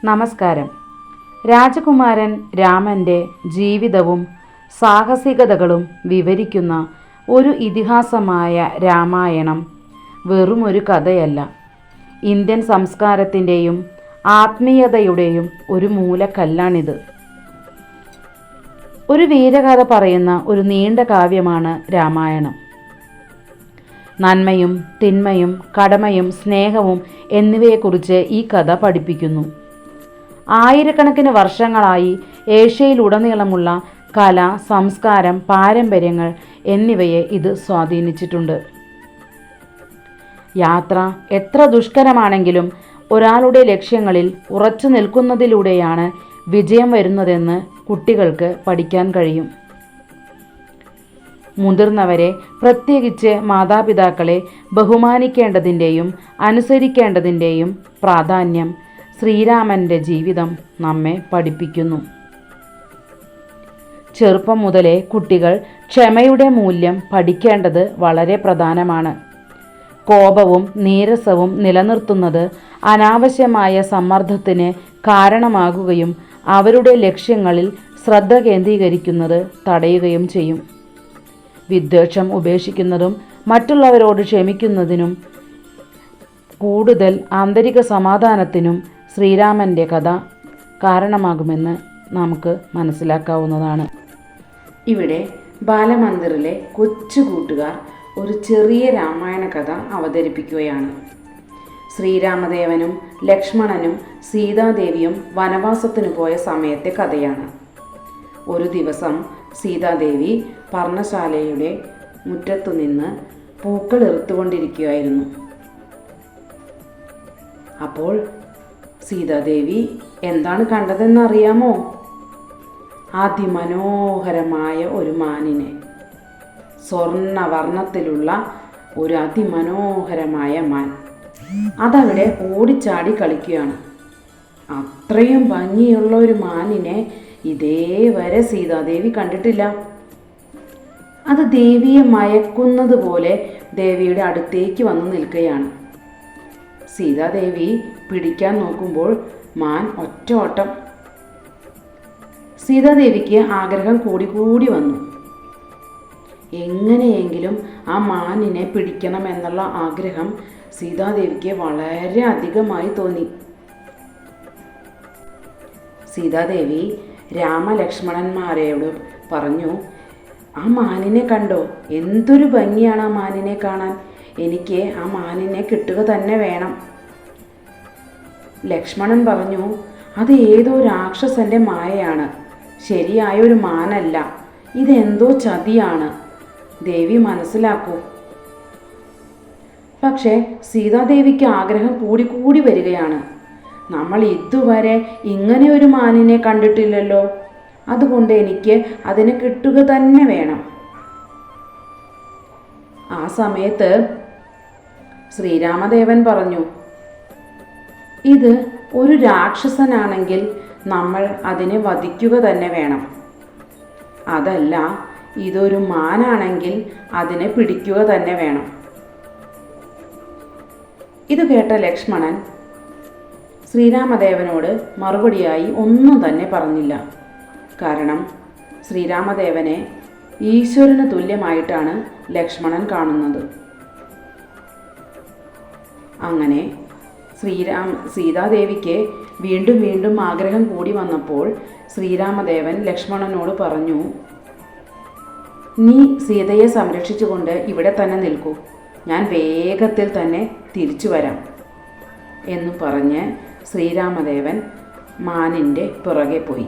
നമസ്കാരം. രാജകുമാരൻ രാമൻ്റെ ജീവിതവും സാഹസികതകളും വിവരിക്കുന്ന ഒരു ഇതിഹാസമായ രാമായണം വെറുമൊരു കഥയല്ല. ഇന്ത്യൻ സംസ്കാരത്തിൻ്റെയും ആത്മീയതയുടെയും ഒരു മൂലക്കല്ലാണിത്. ഒരു വീരകഥ പറയുന്ന ഒരു നീണ്ട കാവ്യമാണ് രാമായണം. നന്മയും തിന്മയും കടമയും സ്നേഹവും എന്നിവയെക്കുറിച്ച് ഈ കഥ പഠിപ്പിക്കുന്നു. ആയിരക്കണക്കിന് വർഷങ്ങളായി ഏഷ്യയിലുടനീളമുള്ള കല, സംസ്കാരം, പാരമ്പര്യങ്ങൾ എന്നിവയെ ഇത് സ്വാധീനിച്ചിട്ടുണ്ട്. യാത്ര എത്ര ദുഷ്കരമാണെങ്കിലും ഒരാളുടെ ലക്ഷ്യങ്ങളിൽ ഉറച്ചു നിൽക്കുന്നതിലൂടെയാണ് വിജയം വരുന്നതെന്ന് കുട്ടികൾക്ക് പഠിക്കാൻ കഴിയും. മുതിർന്നവരെ, പ്രത്യേകിച്ച് മാതാപിതാക്കളെ ബഹുമാനിക്കേണ്ടതിൻ്റെയും അനുസരിക്കേണ്ടതിൻ്റെയും പ്രാധാന്യം ശ്രീരാമൻ്റെ ജീവിതം നമ്മെ പഠിപ്പിക്കുന്നു. ചെറുപ്പം മുതലേ കുട്ടികൾ ക്ഷമയുടെ മൂല്യം പഠിക്കേണ്ടത് വളരെ പ്രധാനമാണ്. കോപവും നീരസവും നിലനിർത്തുന്നത് അനാവശ്യമായ സമ്മർദ്ദത്തിന് കാരണമാകുകയും അവരുടെ ലക്ഷ്യങ്ങളിൽ ശ്രദ്ധ കേന്ദ്രീകരിക്കുന്നത് തടയുകയും ചെയ്യും. വിദ്വേഷം ഉപേക്ഷിക്കുന്നതും മറ്റുള്ളവരോട് ക്ഷമിക്കുന്നതിനും കൂടുതൽ ആന്തരിക സമാധാനത്തിനും ശ്രീരാമൻ്റെ കഥ കാരണമാകുമെന്ന് നമുക്ക് മനസ്സിലാക്കാവുന്നതാണ്. ഇവിടെ ബാലമന്ദിറിലെ കൊച്ചു കൂട്ടുകാർ ഒരു ചെറിയ രാമായണ കഥ അവതരിപ്പിക്കുകയാണ്. ശ്രീരാമദേവനും ലക്ഷ്മണനും സീതാദേവിയും വനവാസത്തിന് പോയ സമയത്തെ കഥയാണ്. ഒരു ദിവസം സീതാദേവി പർണശാലയുടെ മുറ്റത്തുനിന്ന് പൂക്കൾ എറുത്തുകൊണ്ടിരിക്കുകയായിരുന്നു. അപ്പോൾ സീതാദേവി എന്താണ് കണ്ടതെന്നറിയാമോ? അതിമനോഹരമായ ഒരു മാനിനെ, സ്വർണ്ണവർണ്ണത്തിലുള്ള ഒരു അതിമനോഹരമായ മാൻ. അതവിടെ ഓടിച്ചാടി കളിക്കുകയാണ്. അത്രയും ഭംഗിയുള്ള ഒരു മാനിനെ ഇതേവരെ സീതാദേവി കണ്ടിട്ടില്ല. അത് ദേവിയെ മയക്കുന്നത് പോലെ ദേവിയുടെ അടുത്തേക്ക് വന്ന് നിൽക്കുകയാണ്. സീതാദേവി പിടിക്കാൻ നോക്കുമ്പോൾ മാൻ ഒറ്റ ഓട്ടം. സീതാദേവിക്ക് ആഗ്രഹം കൂടി വന്നു. എങ്ങനെയെങ്കിലും ആ മാനിനെ പിടിക്കണമെന്നുള്ള ആഗ്രഹം സീതാദേവിക്ക് വളരെ അധികമായി തോന്നി. സീതാദേവി രാമലക്ഷ്മണന്മാരോട് പറഞ്ഞു, ആ മാനിനെ കണ്ടോ? എന്തൊരു ഭംഗിയാണ് ആ മാനിനെ കാണാൻ. എനിക്ക് ആ മാനിനെ കിട്ടുക തന്നെ വേണം. ലക്ഷ്മണൻ പറഞ്ഞു, അത് ഏതോ രാക്ഷസന്റെ മായയാണ്, ശരിയായൊരു മാനല്ല. ഇതെന്തോ ചതിയാണ്. ദേവി മനസ്സിലാക്കൂ. പക്ഷേ സീതാദേവിക്ക് ആഗ്രഹം കൂടി വരികയാണ്. നമ്മൾ ഇതുവരെ ഇങ്ങനെ ഒരു മാനിനെ കണ്ടിട്ടില്ലല്ലോ, അതുകൊണ്ട് എനിക്ക് അതിനെ കിട്ടുക തന്നെ വേണം. ആ സമയത്ത് ശ്രീരാമദേവൻ പറഞ്ഞു, ഇത് ഒരു രാക്ഷസനാണെങ്കിൽ നമ്മൾ അതിനെ വധിക്കുക തന്നെ വേണം. അതല്ല, ഇതൊരു മാനാണെങ്കിൽ അതിനെ പിടിക്കുക തന്നെ വേണം. ഇത് കേട്ട ലക്ഷ്മണൻ ശ്രീരാമദേവനോട് മറുപടിയായി ഒന്നും തന്നെ പറഞ്ഞില്ല. കാരണം ശ്രീരാമദേവനെ ഈശ്വരന് തുല്യമായിട്ടാണ് ലക്ഷ്മണൻ കാണുന്നത്. അങ്ങനെ സീതാദേവിക്ക് വീണ്ടും ആഗ്രഹം കൂടി വന്നപ്പോൾ ശ്രീരാമദേവൻ ലക്ഷ്മണനോട് പറഞ്ഞു, നീ സീതയെ സംരക്ഷിച്ചുകൊണ്ട് ഇവിടെ തന്നെ നിൽക്കൂ, ഞാൻ വേഗത്തിൽ തന്നെ തിരിച്ചു വരാം എന്ന് പറഞ്ഞ് ശ്രീരാമദേവൻ മാനിൻ്റെ പുറകെ പോയി.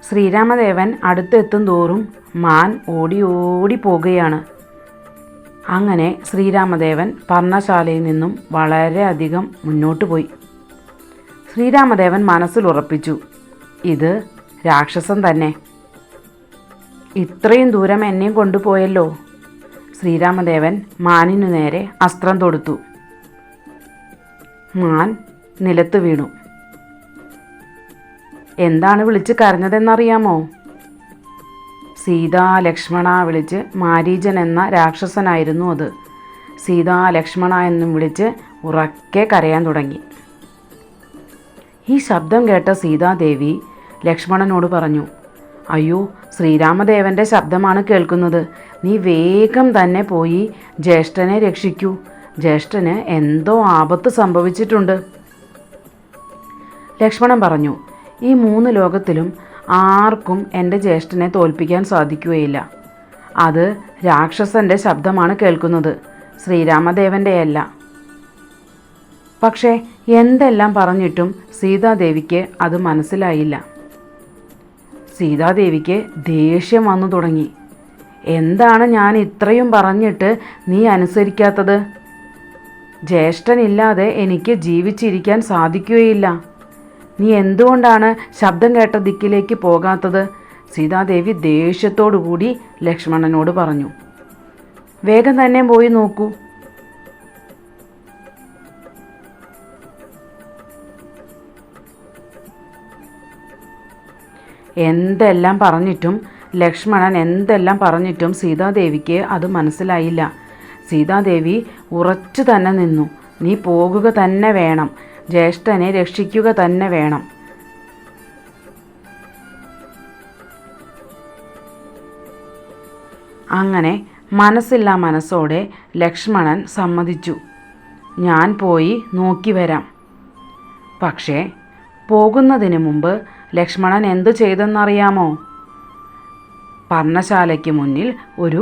ശ്രീരാമദേവൻ അടുത്തെത്തും തോറും മാൻ ഓടി പോകുകയാണ്. അങ്ങനെ ശ്രീരാമദേവൻ പർണശാലയിൽ നിന്നും വളരെയധികം മുന്നോട്ട് പോയി. ശ്രീരാമദേവൻ മനസ്സിൽ ഉറപ്പിച്ചു, ഇത് രാക്ഷസൻ തന്നെ. ഇത്രയും ദൂരം എന്നെയും കൊണ്ടുപോയല്ലോ. ശ്രീരാമദേവൻ മാനിനു നേരെ അസ്ത്രം തൊടുത്തു. മാൻ നിലത്ത് വീണു. എന്താണ് വിളിച്ച് കരഞ്ഞതെന്നറിയാമോ? സീതാ ലക്ഷ്മണ വിളിച്ച് മാരീചൻ എന്ന രാക്ഷസനായിരുന്നു അത്. സീതാ ലക്ഷ്മണ എന്നും വിളിച്ച് ഉറക്കെ കരയാൻ തുടങ്ങി. ഈ ശബ്ദം കേട്ട സീതാദേവി ലക്ഷ്മണനോട് പറഞ്ഞു, അയ്യോ, ശ്രീരാമദേവൻ്റെ ശബ്ദമാണ് കേൾക്കുന്നത്. നീ വേഗം തന്നെ പോയി ജ്യേഷ്ഠനെ രക്ഷിക്കൂ. ജ്യേഷ്ഠന് എന്തോ ആപത്ത് സംഭവിച്ചിട്ടുണ്ട്. ലക്ഷ്മണൻ പറഞ്ഞു, ഈ 3 ലോകത്തിലും ആർക്കും എൻ്റെ ജ്യേഷ്ഠനെ തോൽപ്പിക്കാൻ സാധിക്കുകയില്ല. അത് രാക്ഷസൻ്റെ ശബ്ദമാണ് കേൾക്കുന്നത്, ശ്രീരാമദേവൻ്റെയല്ല. പക്ഷേ എന്തെല്ലാം പറഞ്ഞിട്ടും സീതാദേവിക്ക് അത് മനസ്സിലായില്ല. സീതാദേവിക്ക് ദേഷ്യം വന്നു തുടങ്ങി. എന്താണ് ഞാൻ ഇത്രയും പറഞ്ഞിട്ട് നീ അനുസരിക്കാത്തത്? ജ്യേഷ്ഠനില്ലാതെ എനിക്ക് ജീവിച്ചിരിക്കാൻ സാധിക്കുകയില്ല. നീ എന്തുകൊണ്ടാണ് ശബ്ദം കേട്ട ദിക്കിലേക്ക് പോകാത്തത്? സീതാദേവി ദേഷ്യത്തോടു കൂടി ലക്ഷ്മണനോട് പറഞ്ഞു. വേഗം തന്നെ പോയി നോക്കൂ. ലക്ഷ്മണൻ എന്തെല്ലാം പറഞ്ഞിട്ടും സീതാദേവിക്ക് അത് മനസ്സിലായില്ല. സീതാദേവി ഉറച്ചു തന്നെ നിന്നു. നീ പോകുക തന്നെ വേണം, ജ്യേഷ്ഠനെ രക്ഷിക്കുക തന്നെ വേണം. അങ്ങനെ മനസ്സില്ലാ മനസ്സോടെ ലക്ഷ്മണൻ സമ്മതിച്ചു. ഞാൻ പോയി നോക്കി വരാം. പക്ഷേ പോകുന്നതിന് മുമ്പ് ലക്ഷ്മണൻ എന്തു ചെയ്തെന്നറിയാമോ? പർണശാലയ്ക്ക് മുന്നിൽ ഒരു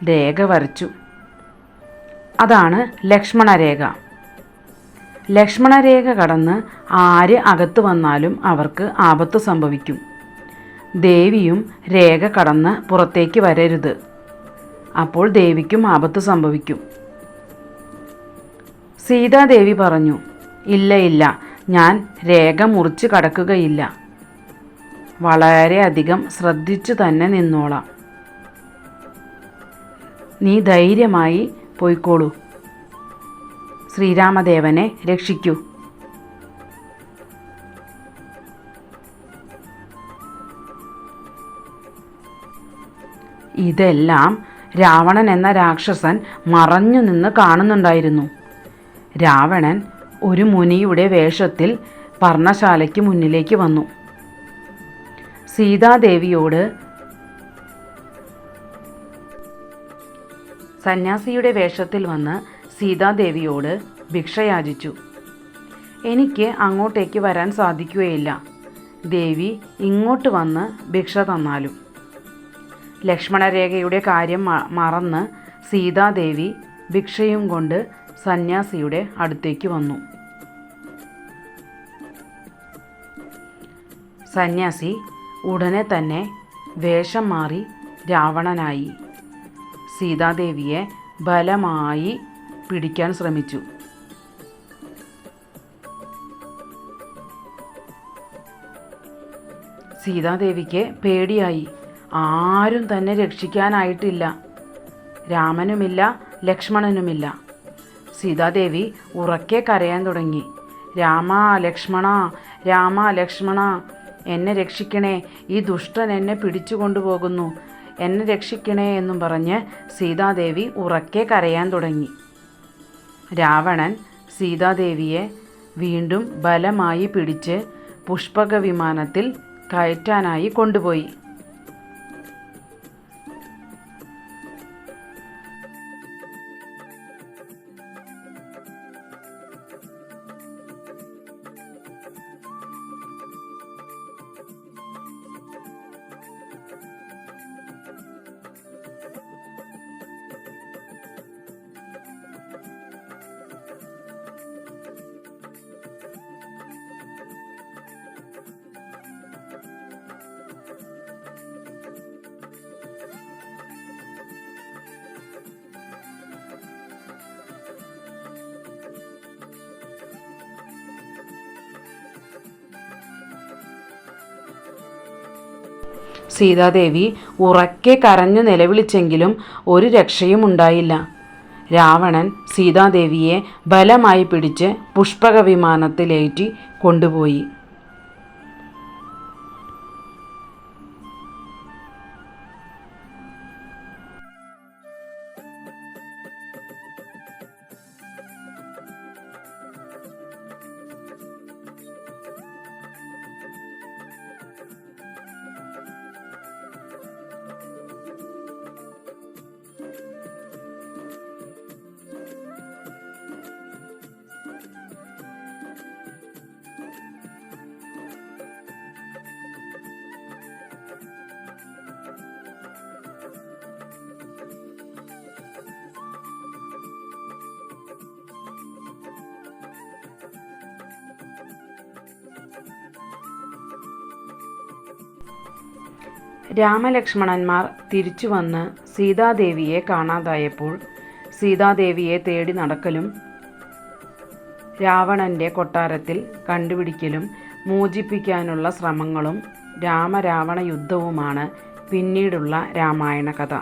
രേഖ വരച്ചു. അതാണ് ലക്ഷ്മണരേഖ. ലക്ഷ്മണരേഖ കടന്ന് ആര് അകത്ത് വന്നാലും അവർക്ക് ആപത്ത് സംഭവിക്കും. ദേവിയും രേഖ കടന്ന് പുറത്തേക്ക് വരരുത്, അപ്പോൾ ദേവിക്കും ആപത്ത് സംഭവിക്കും. സീതാദേവി പറഞ്ഞു, ഇല്ല ഇല്ല, ഞാൻ രേഖ മുറിച്ച് കടക്കുകയില്ല. വളരെയധികം ശ്രദ്ധിച്ചു തന്നെ നിന്നോളാം. നീ ധൈര്യമായി പോയിക്കോളൂ. ശ്രീരാമദേവനെ രക്ഷിക്കൂ. ഇതെല്ലാം രാവണൻ എന്ന രാക്ഷസൻ മറഞ്ഞു നിന്ന് കാണുന്നുണ്ടായിരുന്നു. രാവണൻ ഒരു മുനിയുടെ വേഷത്തിൽ പർണശാലയ്ക്ക് മുന്നിലേക്ക് വന്നു. സീതാദേവിയോട് സന്യാസിയുടെ വേഷത്തിൽ വന്ന് സീതാദേവിയോട് ഭിക്ഷ യാചിച്ചു. എനിക്ക് അങ്ങോട്ടേക്ക് വരാൻ സാധിക്കുകയില്ല. ദേവി ഇങ്ങോട്ട് വന്ന് ഭിക്ഷ തന്നാലും. ലക്ഷ്മണരേഖയുടെ കാര്യം മറന്ന് സീതാദേവി ഭിക്ഷയും കൊണ്ട് സന്യാസിയുടെ അടുത്തേക്ക് വന്നു. സന്യാസി ഉടനെ തന്നെ വേഷം മാറി രാവണനായി സീതാദേവിയെ ബലമായി പിടിക്കാൻ ശ്രമിച്ചു. സീതാദേവിക്ക് പേടിയായി. ആരും തന്നെ രക്ഷിക്കാനായിട്ടില്ല. രാമനുമില്ല, ലക്ഷ്മണനുമില്ല. സീതാദേവി ഉറക്കെ കരയാൻ തുടങ്ങി. രാമ ലക്ഷ്മണ, രാമ ലക്ഷ്മണ, എന്നെ രക്ഷിക്കണേ, ഈ ദുഷ്ടൻ എന്നെ പിടിച്ചു കൊണ്ടുപോകുന്നു, എന്നെ രക്ഷിക്കണേ എന്നും പറഞ്ഞ് സീതാദേവി ഉറക്കെ കരയാൻ തുടങ്ങി. രാവണൻ സീതാദേവിയെ വീണ്ടും ബലമായി പിടിച്ച് പുഷ്പക വിമാനത്തിൽ കയറ്റാനായി കൊണ്ടുപോയി. സീതാദേവി ഉറക്കെ കരഞ്ഞു നിലവിളിച്ചെങ്കിലും ഒരു രക്ഷയും ഉണ്ടായില്ല. രാവണൻ സീതാദേവിയെ ബലമായി പിടിച്ച് പുഷ്പക വിമാനത്തിലേറ്റി കൊണ്ടുപോയി. രാമലക്ഷ്മണന്മാർ തിരിച്ചു വന്ന് സീതാദേവിയെ കാണാതായപ്പോൾ സീതാദേവിയെ തേടി നടക്കലും രാവണൻ്റെ കൊട്ടാരത്തിൽ കണ്ടുപിടിക്കലും മോചിപ്പിക്കാനുള്ള ശ്രമങ്ങളും രാമരാവണ യുദ്ധവുമാണ് പിന്നീടുള്ള രാമായണ കഥ.